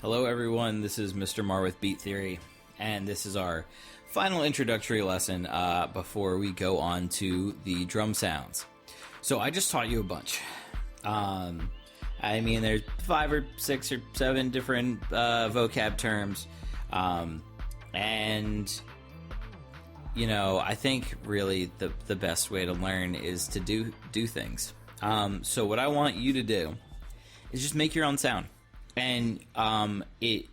Hello everyone, this is Mr. Marr with Beat Theory, and this is our final introductory lesson before we go on to the drum sounds. So I just taught you a bunch. There's 5 or 6 or 7 different vocab terms, and I think really the best way to learn is to do things. So what I want you to do is just make your own sound. And it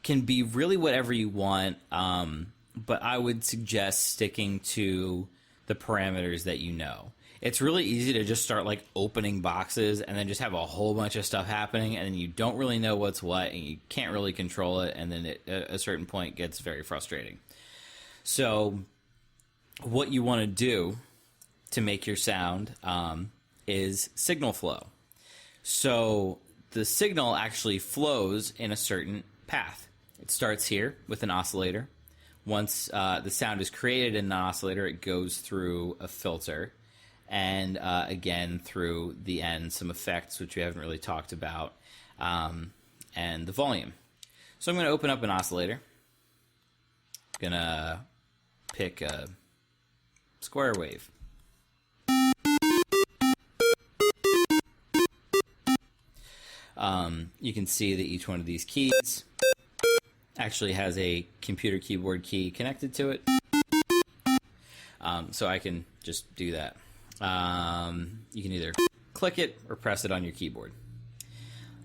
can be really whatever you want, but I would suggest sticking to the parameters that you know. It's really easy to just start like opening boxes and then just have a whole bunch of stuff happening, and then you don't really know what's what, and you can't really control it, and then it, at a certain point, gets very frustrating. So what you want to do to make your sound is signal flow. So the signal actually flows in a certain path. It starts here with an oscillator. Once the sound is created in an oscillator, it goes through a filter, and again through the end, some effects, which we haven't really talked about, and the volume. So I'm going to open up an oscillator. I'm going to pick a square wave. You can see that each one of these keys actually has a computer keyboard key connected to it. So I can just do that. You can either click it or press it on your keyboard.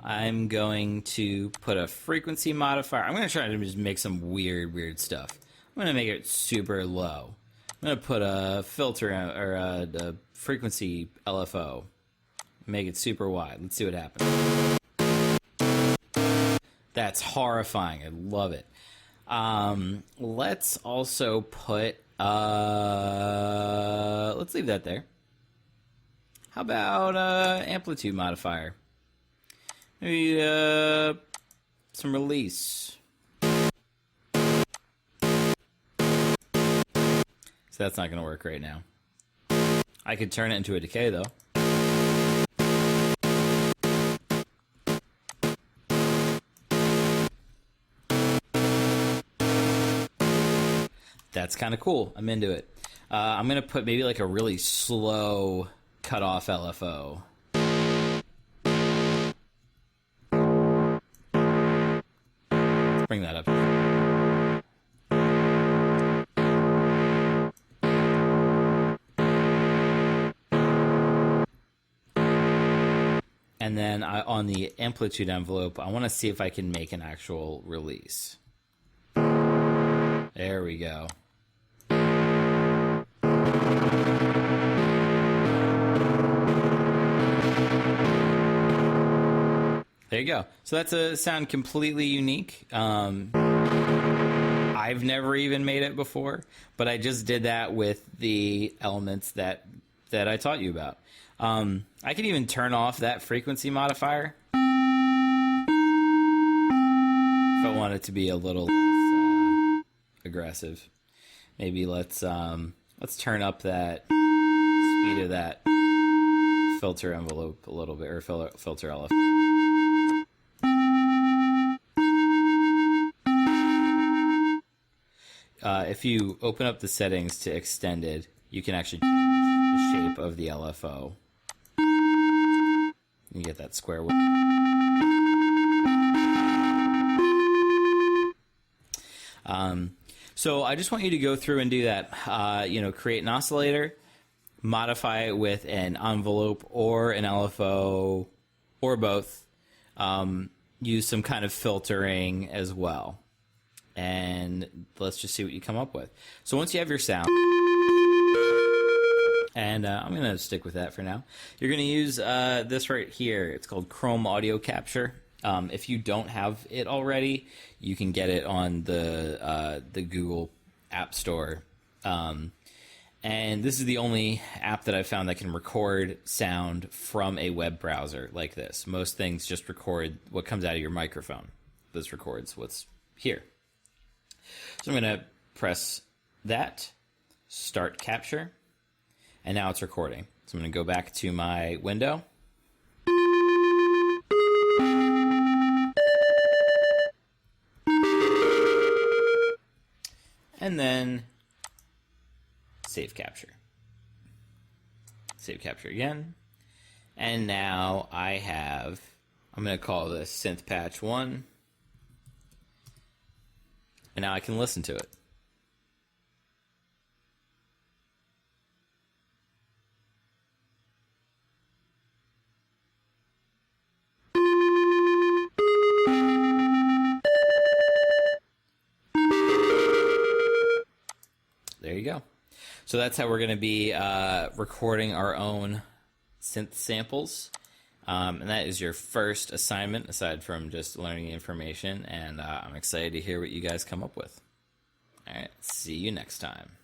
I'm going to put a frequency modifier. I'm going to try to just make some weird stuff. I'm going to make it super low. I'm going to put a filter or a frequency LFO. Make it super wide. Let's see what happens. That's horrifying. I love it. Let's also put, let's leave that there. How about amplitude modifier? Maybe some release. So that's not going to work right now. I could turn it into a decay though. That's kind of cool. I'm into it. I'm going to put maybe like a really slow cutoff LFO. Let's bring that up. And then on the amplitude envelope, I want to see if I can make an actual release. There we go. There you go. So that's a sound completely unique. I've never even made it before, but I just did that with the elements that I taught you about. I could even turn off that frequency modifier if I want it to be a little less aggressive. Maybe let's turn up that speed of that filter envelope a little bit, or filter LFO. If you open up the settings to extended, you can actually change the shape of the LFO. You get that square wave. So I just want you to go through and do that. Create an oscillator, modify it with an envelope or an LFO, or both. Use some kind of filtering as well. And let's just see what you come up with. So once you have your sound, and I'm going to stick with that for now, you're going to use this right here. It's called Chrome Audio Capture. If you don't have it already, you can get it on the Google App Store. And this is the only app that I've found that can record sound from a web browser like this. Most things just record what comes out of your microphone. This records what's here. So I'm going to press that, start capture, and now it's recording. So I'm going to go back to my window. and then save capture. Save capture again. And now I'm going to call this synth patch 1. And now I can listen to it. There you go. So that's how we're going to be recording our own synth samples. And that is your first assignment, aside from just learning the information. And I'm excited to hear what you guys come up with. All right, see you next time.